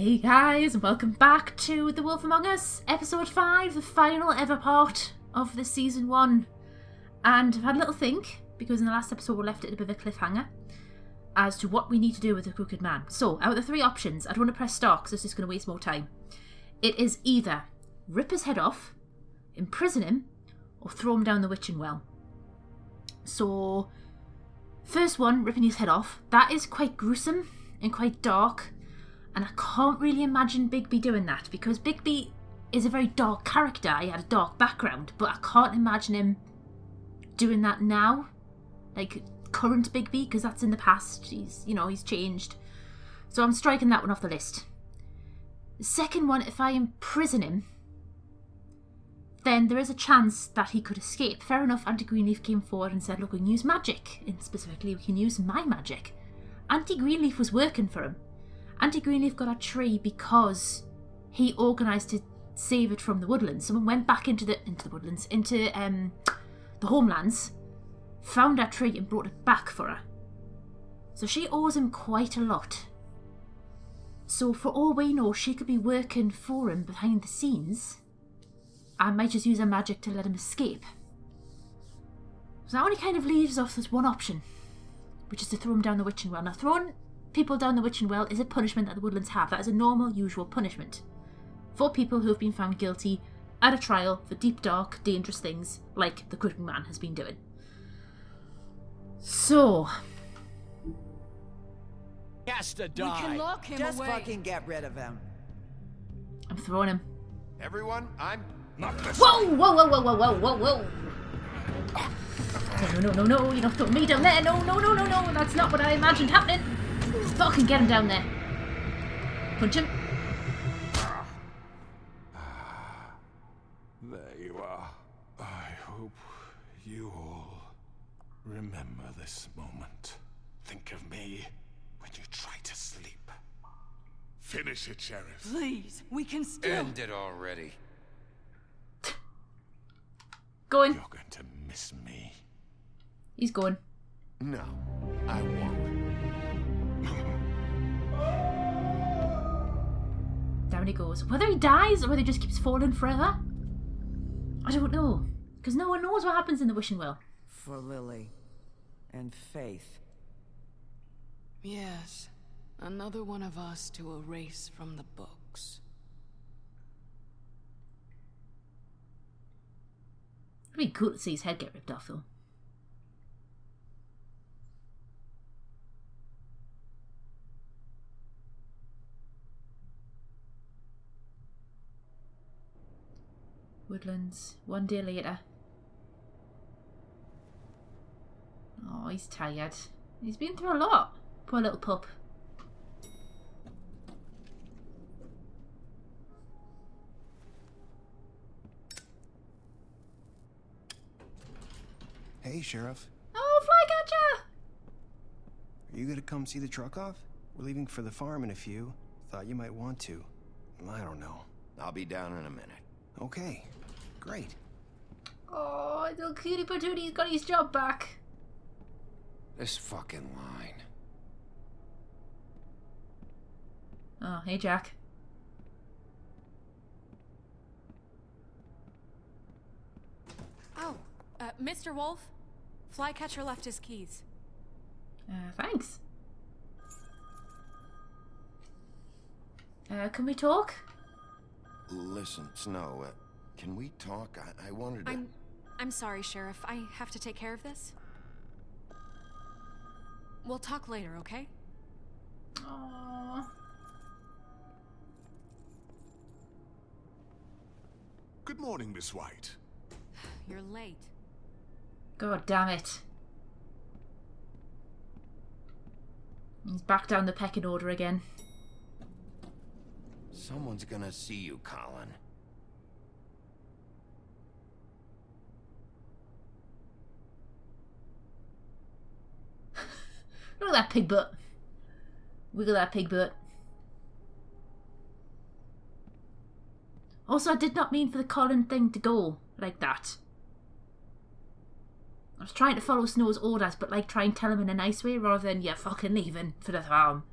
Hey guys, and welcome back to The Wolf Among Us, episode 5, the final ever part of the season 1. And I've had a little think, because in the last episode we left it at a bit of a cliffhanger, as to what we need to do with the crooked man. So, out of the 3 options, I don't want to press start because it's just going to waste more time. It is either rip his head off, imprison him, or throw him down the witching well. So, first one, ripping his head off, that is quite gruesome and quite dark. And I can't really imagine Bigby doing that, because Bigby is a very dark character. He had a dark background, but I can't imagine him doing that now. Like, current Bigby, because that's in the past. He's changed. So I'm striking that one off the list. The second one, if I imprison him, then there is a chance that he could escape. Fair enough, Auntie Greenleaf came forward and said, look, we can use magic. And specifically, we can use my magic. Auntie Greenleaf was working for him. Auntie Greenleaf got a tree because he organised to save it from the woodlands. Someone went back into the woodlands, into the Homelands, found that tree and brought it back for her. So she owes him quite a lot. So for all we know, she could be working for him behind the scenes. I might just use her magic to let him escape. So that only kind of leaves us with one option, which is to throw him down the witching well. Now, throwing people down the witching well is a punishment that the woodlands have. That is a normal, usual punishment for people who have been found guilty at a trial for deep, dark, dangerous things like the crooked man has been doing. So, He has to die. We can lock him Just away. fucking get rid of him. I'm throwing him. Everyone, I'm not listening. Whoa, whoa, whoa, whoa, whoa, whoa, whoa, whoa. No, you're not throwing me down there. No, that's not what I imagined happening. Fucking get him down there. Punch him. There you are. I hope you all remember this moment. Think of me when you try to sleep. Finish it, Sheriff. Please, we can still. End it already. Going. You're going to miss me. He's going. No, I won't. Down he goes. Whether he dies or whether he just keeps falling forever, I don't know. Because no one knows what happens in the wishing well. For Lily. And Faith. Yes, another one of us to erase from the books. It'd be cool to see his head get ripped off, though. Woodlands, 1 day later. Oh, he's tired. He's been through a lot. Poor little pup. Hey, Sheriff. Oh, Flycatcher! Are you gonna come see the truck off? We're leaving for the farm in a few. Thought you might want to. I don't know. I'll be down in a minute. Okay. Great. Oh, little cutie patoonie's got his job back. This fucking line. Oh, hey, Jack. Oh, Mr. Wolf, Flycatcher left his keys. Thanks. Can we talk? Listen, Snow, can we talk? I wanted to... I'm sorry, Sheriff. I have to take care of this. We'll talk later, okay? Aww. Good morning, Miss White. You're late. God damn it. He's back down the pecking order again. Someone's gonna see you, Colin. Look at that pig butt. Wiggle that pig butt. Also, I did not mean for the Colin thing to go like that. I was trying to follow Snow's orders, but like try and tell him in a nice way rather than, you're fucking leaving for the farm.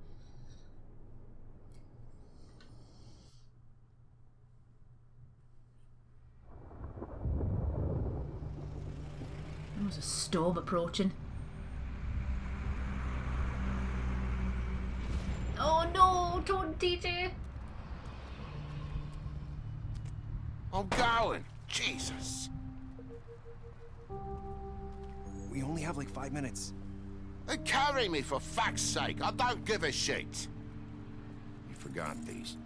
There's a storm approaching. Oh no, don't DJ. I'm going. Jesus. We only have like 5 minutes. Then carry me for fuck's sake. I don't give a shit. You forgot these.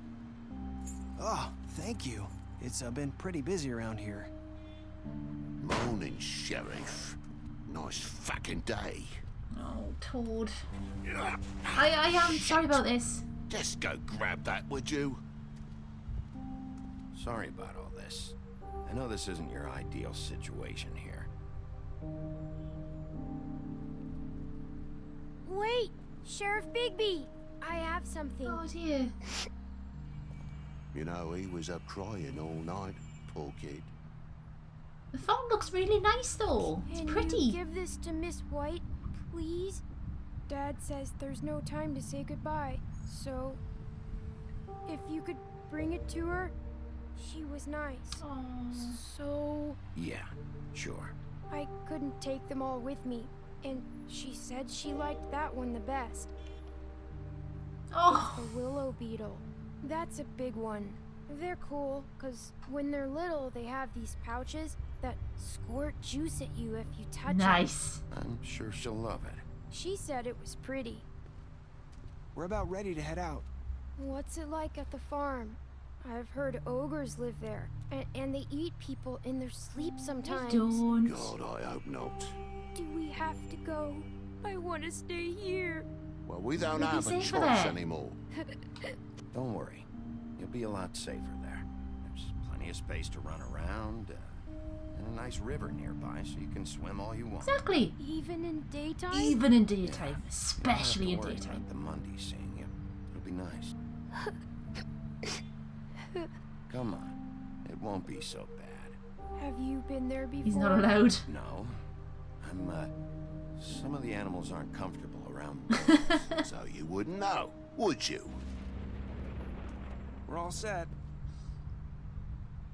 Oh, thank you. It's been pretty busy around here. Morning, Sheriff. Nice fucking day. Oh, Toad. I am sorry about this. Just go grab that, would you? Sorry about all this. I know this isn't your ideal situation here. Wait! Sheriff Bigby! I have something. Oh dear. You know, he was up crying all night, poor kid. The farm looks really nice though. It's Can pretty. you give this to Miss White, please? Dad says there's no time to say goodbye, so if you could bring it to her, she was nice. Aww. So Yeah, sure. I couldn't take them all with me, and she said she liked that one the best. Oh. The willow beetle. That's a big one. They're cool, because when they're little, they have these pouches that squirt juice at you if you touch it. Nice. I'm sure she'll love it. She said it was pretty. We're about ready to head out. What's it like at the farm? I've heard ogres live there, and they eat people in their sleep sometimes. Don't. God, I hope not. Do we have to go? I want to stay here. Well, we don't You'll be have a safer choice there. anymore. Don't worry. You'll be a lot safer there. There's plenty of space to run around, and a nice river nearby so you can swim all you want. Exactly. Even in daytime? Even in daytime, You don't especially in have to worry daytime. about the Mundy seeing you. It'll be nice. Come on. It won't be so bad. Have you been there before? He's not allowed. No. Some of the animals aren't comfortable around wolves. So you wouldn't know, would you? We're all set.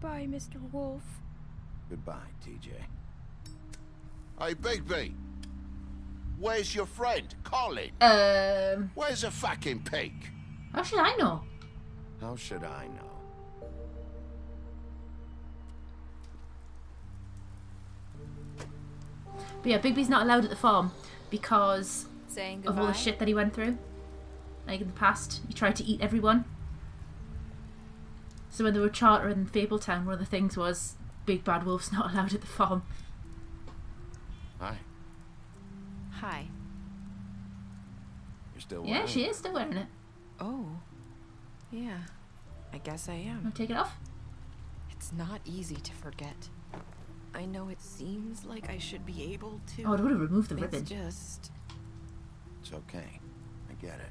Bye, Mr. Wolf. Goodbye, TJ. Hey, Bigby. Where's your friend, Colin? How Where's a fucking pig? should I know? How should I know? But yeah, Bigby's not allowed at the farm because Saying of goodbye. all the shit that he went through. Like in the past, he tried to eat everyone. So when they were chartering Fabletown, one of the things was Big Bad Wolf's not allowed at the farm. Hi. Hi. You're still Yeah, wearing she it? is still wearing it. Oh. Yeah. I guess I am. Want to take it off? It's not easy to forget. I know it seems like I should be able to. Oh, I would have removed the It's ribbon. just... It's okay. I get it.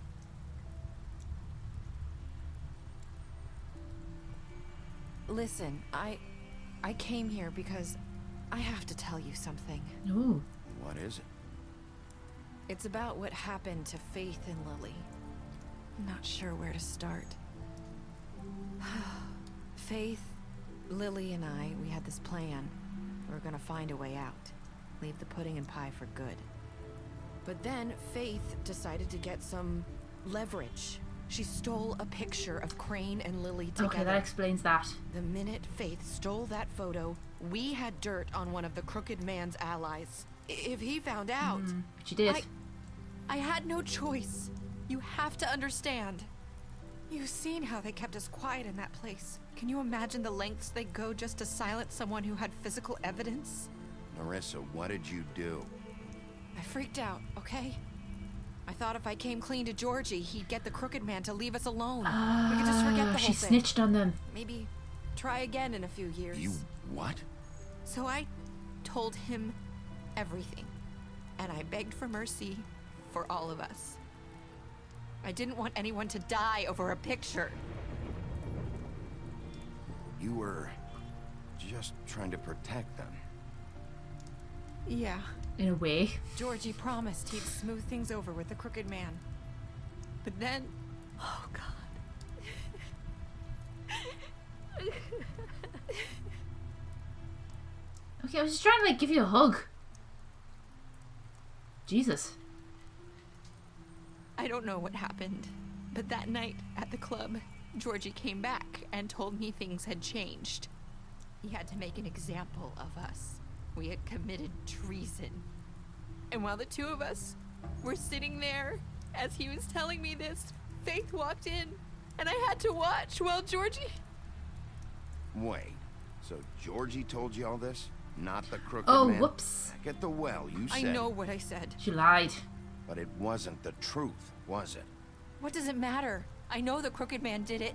Listen, I came here because I have to tell you something. Ooh. What is it? It's about what happened to Faith and Lily. I'm not sure where to start. Faith, Lily, and I, we had this plan. We were gonna find a way out. Leave the pudding and pie for good. But then Faith decided to get some leverage. She stole a picture of Crane and Lily together. Okay, that explains that. The minute Faith stole that photo, we had dirt on one of the Crooked Man's allies. If he found out... She did. I had no choice. You have to understand. You've seen how they kept us quiet in that place. Can you imagine the lengths they go just to silence someone who had physical evidence? Marissa, what did you do? I freaked out, okay? I thought if I came clean to Georgie, he'd get the Crooked Man to leave us alone. We could just forget the whole She thing. snitched on them. Maybe try again in a few years. You what? So I told him everything, and I begged for mercy for all of us. I didn't want anyone to die over a picture. You were just trying to protect them. Yeah. In a way. Georgie promised he'd smooth things over with the Crooked Man. But then... Oh, God. Okay, I was just trying to like give you a hug. Jesus. I don't know what happened, but that night at the club, Georgie came back and told me things had changed. He had to make an example of us. We had committed treason. And while the two of us were sitting there, as he was telling me this, Faith walked in, and I had to watch while Georgie... Wait, so Georgie told you all this? Not the crooked Oh, man? whoops. Back at the well, you said. I know what I said. She lied. But it wasn't the truth, was it? What does it matter? I know the crooked man did it.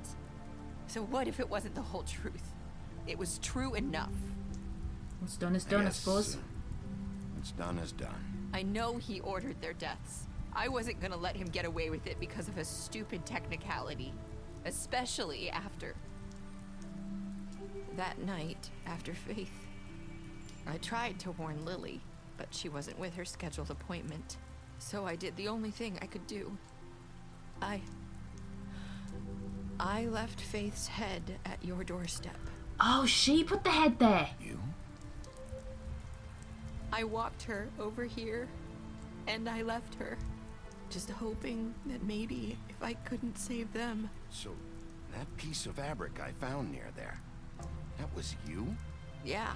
So what if it wasn't the whole truth? It was true enough. What's done is done, I suppose. What's done is done. I know he ordered their deaths. I wasn't gonna let him get away with it because of a stupid technicality. Especially after... that night, after Faith. I tried to warn Lily, but she wasn't with her scheduled appointment. So I did the only thing I could do. I left Faith's head at your doorstep. Oh, she put the head there. You? I walked her over here, and I left her. Just hoping that maybe if I couldn't save them. So, that piece of fabric I found near there, that was you? Yeah,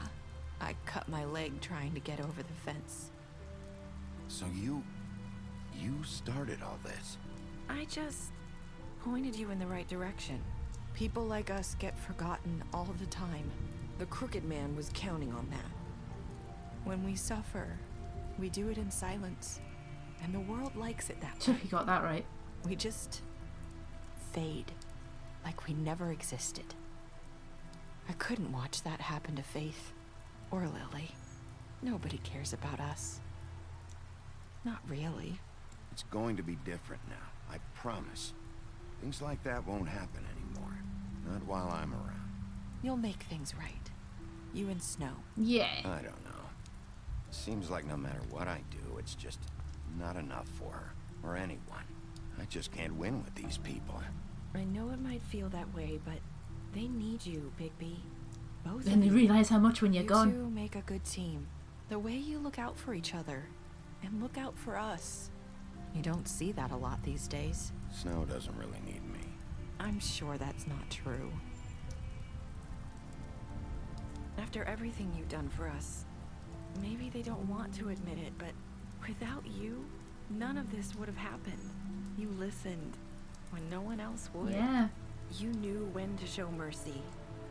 I cut my leg trying to get over the fence. So you started all this? I just pointed you in the right direction. People like us get forgotten all the time. The crooked man was counting on that. When we suffer, we do it in silence. And the world likes it that way. You got that right. We just fade, like we never existed. I couldn't watch that happen to Faith or Lily. Nobody cares about us. Not really. It's going to be different now, I promise. Things like that won't happen anymore. Not while I'm around. You'll make things right. You and Snow. Yeah. I don't know. Seems like no matter what I do, it's just not enough for her, or anyone. I just can't win with these people. I know it might feel that way, but they need you, Bigby. Both Then they realise how much when you're gone. You two make a good team. The way you look out for each other, and look out for us. You don't see that a lot these days. Snow doesn't really need me. I'm sure that's not true. After everything you've done for us, maybe they don't want to admit it, but without you, none of this would have happened. You listened when no one else would. Yeah. You knew when to show mercy,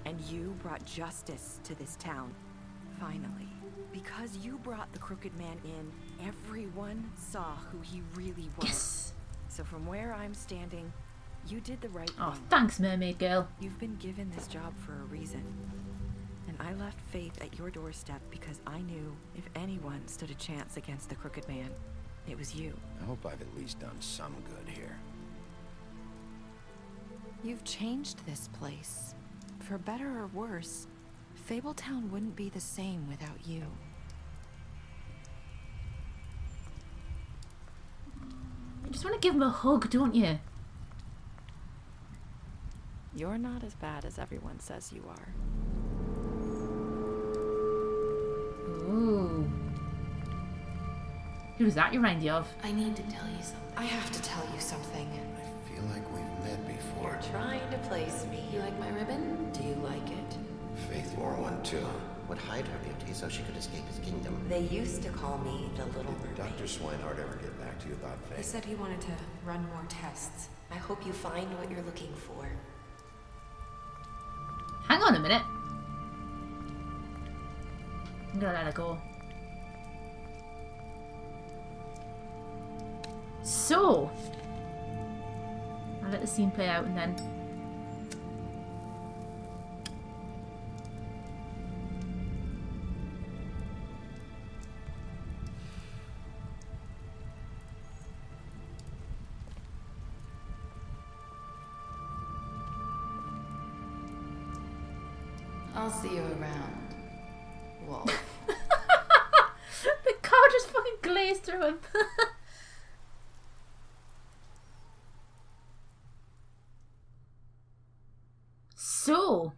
and you brought justice to this town. Finally. Because you brought the crooked man in, everyone saw who he really was. Yes. So from where I'm standing, you did the right Oh, thing. thanks, mermaid girl. You've been given this job for a reason. And I left Faith at your doorstep because I knew if anyone stood a chance against the crooked man, it was you. I hope I've at least done some good here. You've changed this place. For better or worse, Fabletown wouldn't be the same without you. You just want to give him a hug, don't you? You're not as bad as everyone says you are. Ooh. Who's that you remind you of? I need to tell you something. I have to tell you something. I feel like we've met before. You're trying to place me. You like my ribbon? Do you like it? Faith wore one too. Would hide her beauty so she could escape his kingdom. They used to call me the Little Did Mermaid. Dr. Swinehart ever get back to you about He Faith? said he wanted to run more tests. I hope you find what you're looking for. Hang on a minute. I'm gonna let her go. So, I'll let the scene play out and then... I'll see you around, Wolf. The car just fucking glazed through him. So,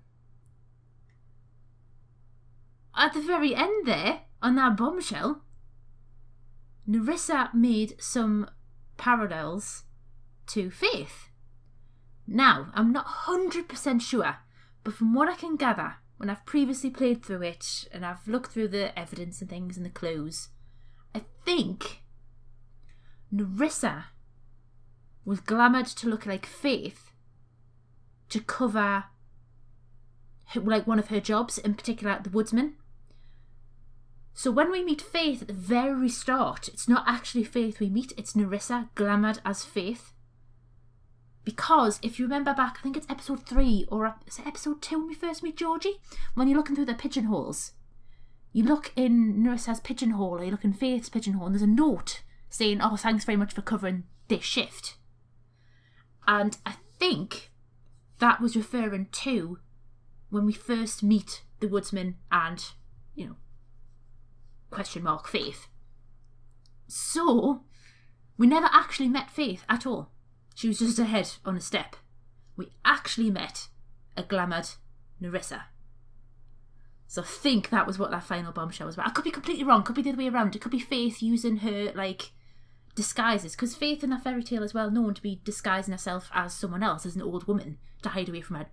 at the very end there, on that bombshell, Nerissa made some parallels to Faith. Now, I'm not 100% sure, but from what I can gather, when I've previously played through it and I've looked through the evidence and things and the clues, I think Nerissa was glamoured to look like Faith to cover like one of her jobs, in particular the woodsman. So when we meet Faith at the very start, it's not actually Faith we meet, it's Nerissa glamoured as Faith. Because if you remember back, I think it's episode 3 or is it episode 2 when we first meet Georgie? When you're looking through the pigeonholes, you look in Nerissa's pigeonhole or you look in Faith's pigeonhole and there's a note saying, oh, thanks very much for covering this shift. And I think that was referring to when we first meet the woodsman and, question mark Faith. So, we never actually met Faith at all. She was just ahead on a step. We actually met a glamoured Nerissa. So I think that was what that final bombshell was about. I could be completely wrong. Could be the other way around. It could be Faith using her, disguises. Because Faith in that fairy tale is well known to be disguising herself as someone else, as an old woman, to hide away from her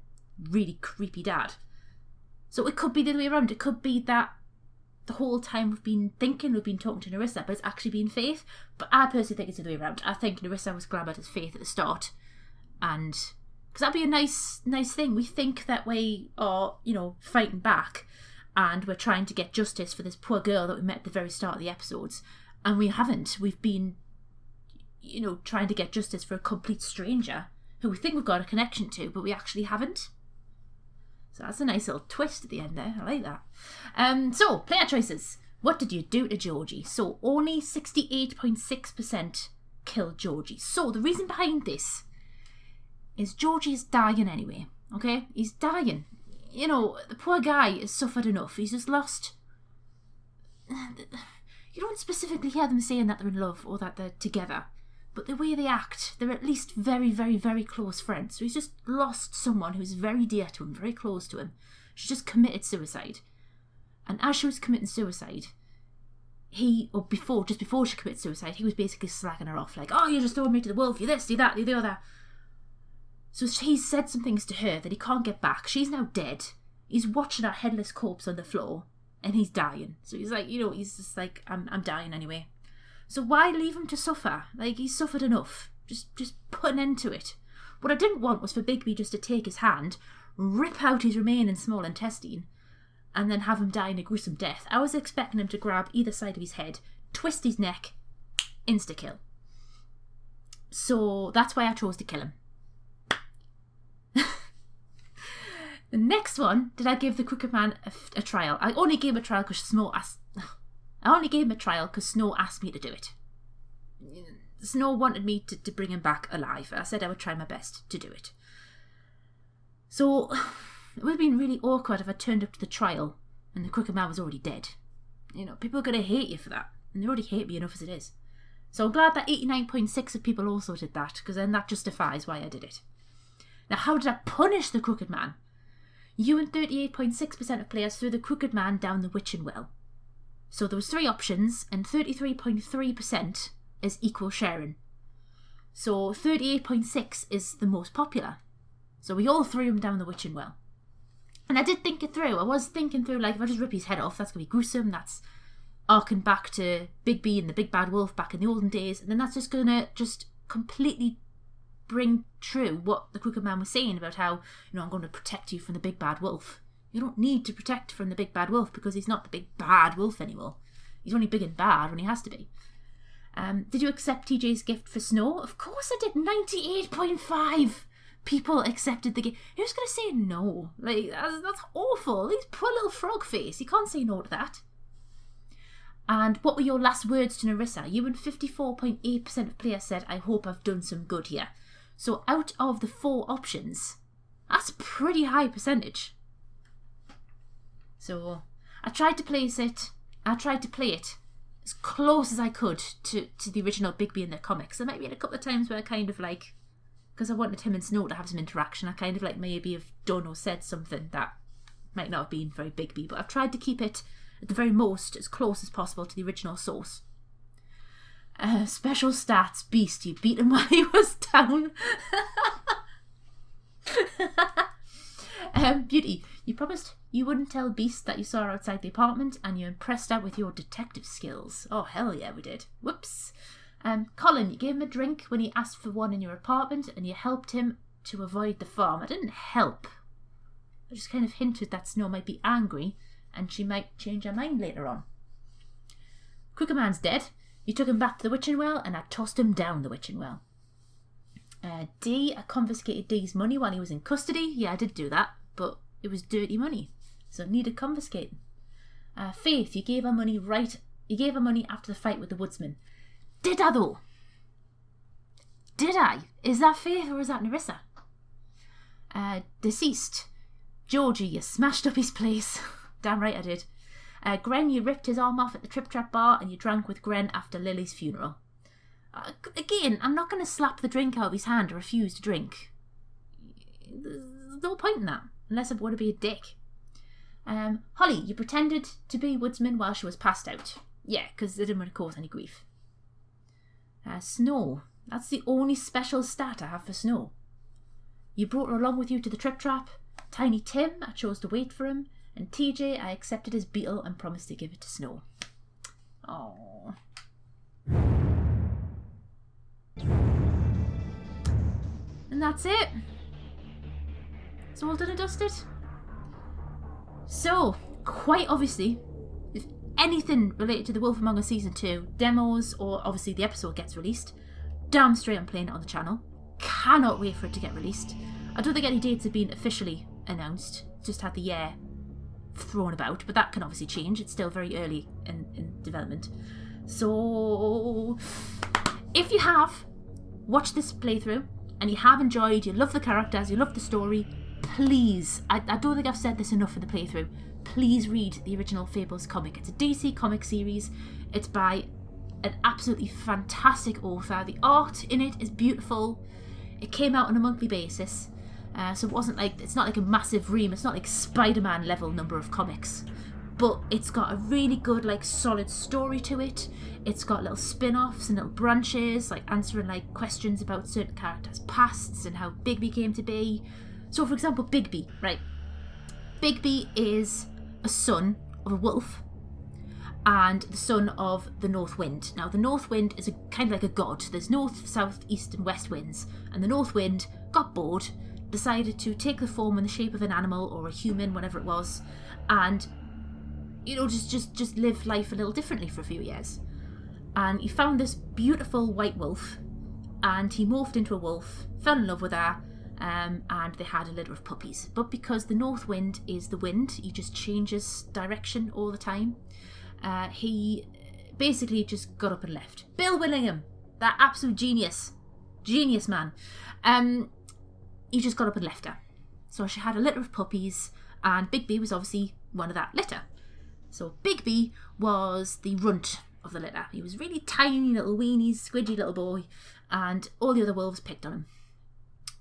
really creepy dad. So it could be the other way around. It could be that the whole time we've been talking to Nerissa, but it's actually been Faith. But I personally think it's the other way around. I think Nerissa was glamoured as Faith at the start. And because that'd be a nice thing. We think that we are, fighting back and we're trying to get justice for this poor girl that we met at the very start of the episodes. And we haven't. We've been, trying to get justice for a complete stranger who we think we've got a connection to, but we actually haven't. So that's a nice little twist at the end there. I like that. So, player choices. What did you do to Georgie? So, only 68.6% killed Georgie. So, the reason behind this is Georgie is dying anyway. Okay? He's dying. The poor guy has suffered enough. He's just lost... You don't specifically hear them saying that they're in love or that they're together. But the way they act, they're at least very, very, very close friends. So he's just lost someone who's very dear to him, very close to him. She just committed suicide. And as she was committing suicide, just before she committed suicide, he was basically slacking her off. Like, oh, you're just throwing me to the wolf, you're this, you're that, you're the other. So he's said some things to her that he can't get back. She's now dead. He's watching her headless corpse on the floor. And he's dying. So he's like, he's just like, I'm dying anyway. So why leave him to suffer? Like, he's suffered enough. Just put an end to it. What I didn't want was for Bigby just to take his hand, rip out his remaining small intestine, and then have him die in a gruesome death. I was expecting him to grab either side of his head, twist his neck, insta-kill. So that's why I chose to kill him. The next one, did I give the Crooked Man a trial? I only gave him a trial because Snow asked me to do it. Snow wanted me to bring him back alive. I said I would try my best to do it. So it would have been really awkward if I turned up to the trial and the Crooked Man was already dead. People are going to hate you for that. And they already hate me enough as it is. So I'm glad that 89.6% of people also did that, because then that justifies why I did it. Now, how did I punish the Crooked Man? You and 38.6% of players threw the Crooked Man down the witching well. So there was 3 options, and 33.3% is equal sharing. So 38.6% is the most popular. So we all threw him down the witching well. And I did think it through. I was thinking through, if I just rip his head off, that's going to be gruesome. That's arcing back to Bigby and the big bad wolf back in the olden days. And then that's just going to completely bring true what the Crooked Man was saying about how, I'm going to protect you from the big bad wolf. You don't need to protect from the big bad wolf because he's not the big bad wolf anymore. He's only big and bad when he has to be. Did you accept TJ's gift for Snow? Of course I did. 98.5% people accepted the gift. Who's going to say no? That's awful. He's poor little frog face. You can't say no to that. And what were your last words to Nerissa? You and 54.8% of players said, I hope I've done some good here. So out of the 4 options, that's a pretty high percentage. So I tried to play it as close as I could to the original Bigby in the comics. There might be a couple of times where I because I wanted him and Snow to have some interaction, I maybe have done or said something that might not have been very Bigby, but I've tried to keep it at the very most as close as possible to the original source. Special stats, Beast. You beat him while he was down. Beauty. You promised you wouldn't tell Beast that you saw her outside the apartment, and you impressed her with your detective skills. Oh, hell yeah, we did. Whoops. Colin, you gave him a drink when he asked for one in your apartment, and you helped him to avoid the farm. I didn't help. I just kind of hinted that Snow might be angry, and she might change her mind later on. Crookerman's dead. You took him back to the witching well, and I tossed him down the witching well. D, I confiscated D's money while he was in custody. Yeah, I did do that, but it was dirty money, so it needed confiscating. Faith, you gave her money after the fight with the woodsman. Did I though? Did I? Is that Faith or is that Nerissa? Deceased. Georgie, you smashed up his place. Damn right I did. Gren, you ripped his arm off at the Trip Trap bar, and you drank with Gren after Lily's funeral. Again, I'm not going to slap the drink out of his hand or refuse to drink. There's no point in that, unless I want to be a dick. Holly, you pretended to be woodsman while she was passed out. Yeah, because they didn't want to cause any grief. Snow. That's the only special stat I have for Snow. You brought her along with you to the Trip Trap. Tiny Tim, I chose to wait for him. And TJ, I accepted his beetle and promised to give it to Snow. Oh. And that's it. It's all done and dusted. So, quite obviously, if anything related to The Wolf Among Us Season 2, demos, or obviously the episode gets released, damn straight I'm playing it on the channel. Cannot wait for it to get released. I don't think any dates have been officially announced. Just had the year thrown about, but that can obviously change. It's still very early in development. So, if you have watched this playthrough and you have enjoyed, you love the characters, you love the story, please, I don't think I've said this enough in the playthrough, please read the original Fables comic. It's a DC comic series. It's by an absolutely fantastic author. The art in it is beautiful. It came out on a monthly basis. So it's not like a massive ream, it's not like Spider-Man level number of comics, but it's got a really good, like, solid story to it. It's got little spin-offs and little branches, like answering like questions about certain characters' pasts and how Bigby came to be. So for example, Bigby, right? Bigby is a son of a wolf and the son of the North Wind. Now the North Wind is kind of like a god. There's north, south, east and west winds, and the North Wind got bored, decided to take the form and the shape of an animal or a human, whatever it was, and, you know, just live life a little differently for a few years. And he found this beautiful white wolf, and he morphed into a wolf, fell in love with her, and they had a litter of puppies. But because the North Wind is the wind, he just changes direction all the time. He basically just got up and left. Bill Willingham, that absolute genius man. He just got up and left her. So she had a litter of puppies, and Bigby was obviously one of that litter. So Bigby was the runt of the litter. He was really tiny little weeny, squidgy little boy, and all the other wolves picked on him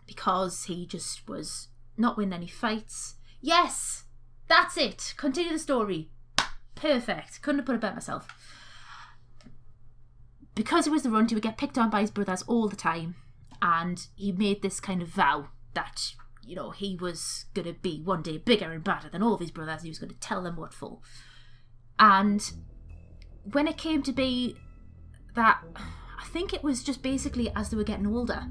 because he just was not winning any fights. Yes, that's it. Continue the story. Perfect. Couldn't have put it better myself. Because he was the runt, he would get picked on by his brothers all the time, and he made this kind of vow that, you know, he was going to be one day bigger and badder than all of his brothers. He was going to tell them what for. And when it came to be that, I think it was just basically as they were getting older,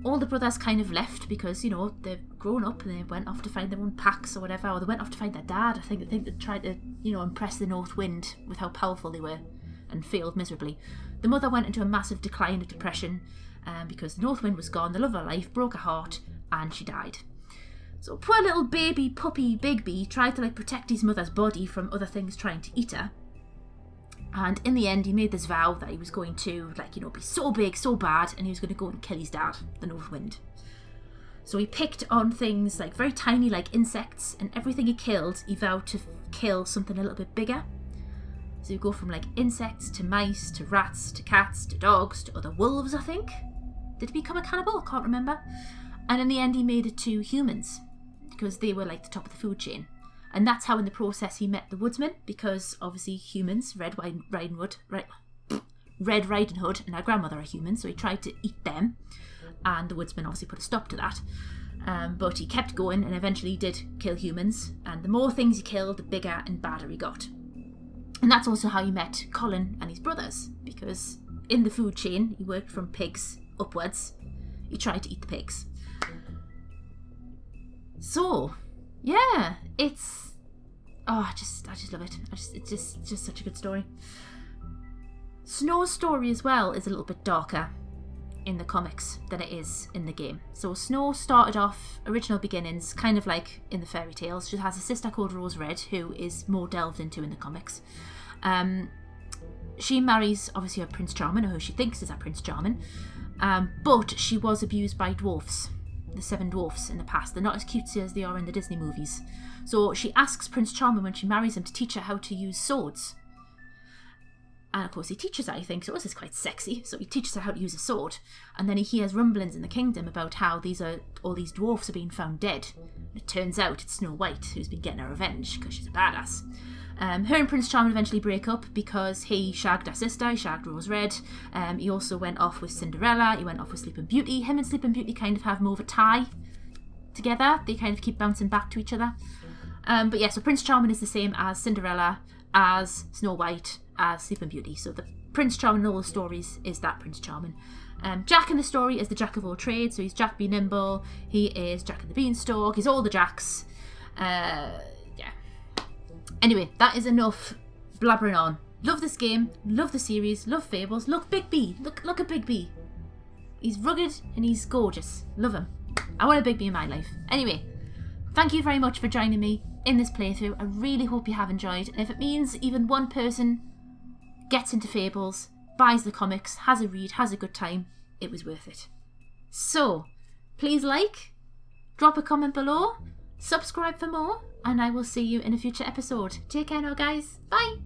all the brothers kind of left because, you know, they've grown up and they went off to find their own packs or whatever, or they went off to find their dad. I think they tried to, you know, impress the North Wind with how powerful they were, and failed miserably. The mother went into a massive decline of depression because the North Wind was gone, the love of her life, broke her heart, and she died. So poor little baby puppy Bigby tried to, like, protect his mother's body from other things trying to eat her. And in the end, he made this vow that he was going to, like, you know, be so big, so bad, and he was going to go and kill his dad, the North Wind. So he picked on things like very tiny, like insects, and everything he killed, he vowed to kill something a little bit bigger. So you go from, like, insects to mice to rats to cats to dogs to other wolves, I think. Did he become a cannibal? I can't remember. And in the end, he made it to humans because they were, like, the top of the food chain. And that's how in the process he met the woodsman, because obviously humans, Red Riding Hood, Red Riding Hood and her grandmother are humans, so he tried to eat them, and the woodsman obviously put a stop to that. But he kept going and eventually did kill humans, and the more things he killed, the bigger and badder he got. And that's also how he met Colin and his brothers, because in the food chain, he worked from pigs upwards. He tried to eat the pigs. So, yeah, it's... Oh, I just love it. It's just such a good story. Snow's story as well is a little bit darker in the comics than it is in the game. So Snow started off, original beginnings, kind of like in the fairy tales. She has a sister called Rose Red, who is more delved into in the comics. She marries, obviously, her Prince Charming, or who she thinks is her Prince Charming. But she was abused by dwarfs, the 7 dwarfs in the past. They're not as cutesy as they are in the Disney movies. So she asks Prince Charming when she marries him to teach her how to use swords. And of course he teaches her, he thinks, oh, this is quite sexy. So he teaches her how to use a sword. And then he hears rumblings in the kingdom about how all these dwarfs are being found dead. And it turns out it's Snow White who's been getting her revenge because she's a badass. Her and Prince Charming eventually break up because he shagged her sister, he shagged Rose Red. He also went off with Cinderella, he went off with Sleeping Beauty. Him and Sleeping Beauty kind of have more of a tie together. They kind of keep bouncing back to each other. But yeah, so Prince Charming is the same as Cinderella, as Snow White, as Sleeping Beauty. So the Prince Charming in all the stories is that Prince Charming. Jack in the story is the Jack of all trades. So he's Jack Be Nimble, he is Jack of the Beanstalk, he's all the Jacks. Anyway, that is enough blabbering on. Love this game, love the series, love Fables. Look, Bigby. Look at Bigby. He's rugged and he's gorgeous. Love him. I want a Bigby in my life. Anyway, thank you very much for joining me in this playthrough. I really hope you have enjoyed. And if it means even one person gets into Fables, buys the comics, has a read, has a good time, it was worth it. So, please like, drop a comment below, subscribe for more, and I will see you in a future episode. Take care now, guys. Bye!